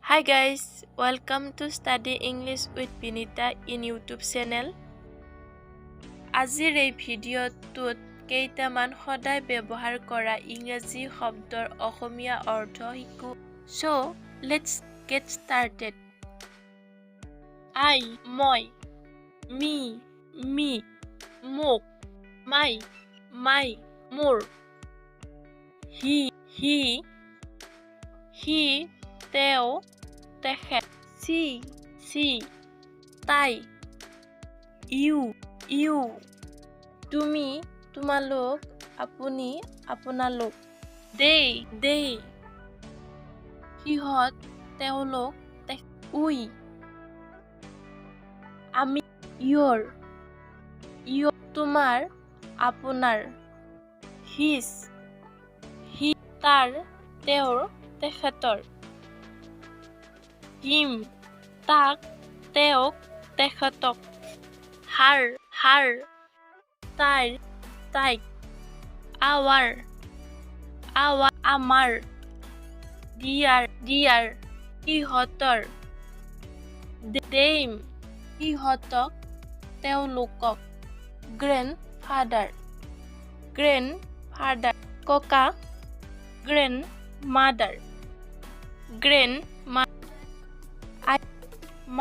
Hi guys, welcome to Study English with Binita in YouTube channel. আজিৰ এই ভিডিঅ'টোত কেইটামান সদায় ব্যৱহাৰ কৰা ইংৰাজী শব্দৰ অসমীয়া অৰ্থ শিকো। So, let's get started. I, মই, me, me, মোক, my, মোৰ, he, তেওঁ, তেখেত, she, তাই, you, তুমি, তোমালোক, আপুনি, আপোনালোক, they, সিহঁত, তেওঁলোক, we, আমি, your, তোমাৰ, আপোনাৰ, his, তাৰ, তেওঁৰ, তেখেতৰ, him, তাক, তেওঁক, তেখেতক, her, তাইৰ, তাইক, our, আমাৰ, their, সিহঁতৰ, them, সিহঁতক, তেওঁলোকক, grandfather, ককা, grandmother,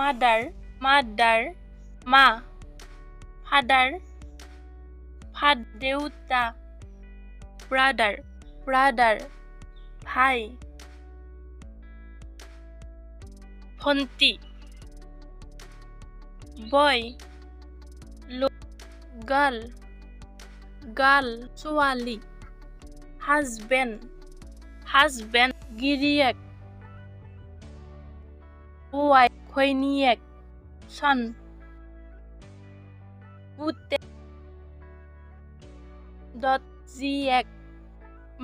mother, মা, father, দেউতা, brother, ভাই, ভন্টি, boy, girl, ছোৱালী, husband, গিৰিয়েক, wife, ঘৈণীয়েক, son, পুতেক, জীয়েক,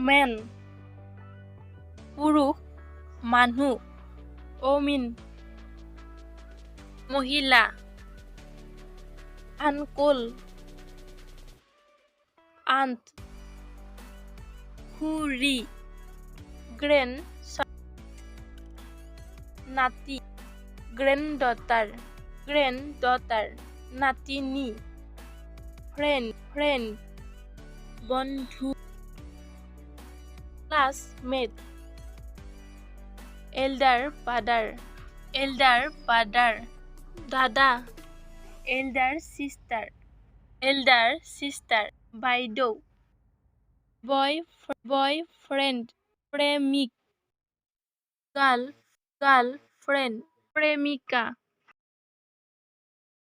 man, পুৰুষ, মানুহ, woman, মহিলা, uncle, aunt, খুৰী, grandson, নাতি, granddaughter, নাতিনী, friend, বন্ধু, classmate, elder brother, দাদা, elder sister, বাইদেউ, boyfriend, প্ৰেমিক, girlfriend, প্ৰেমিকা,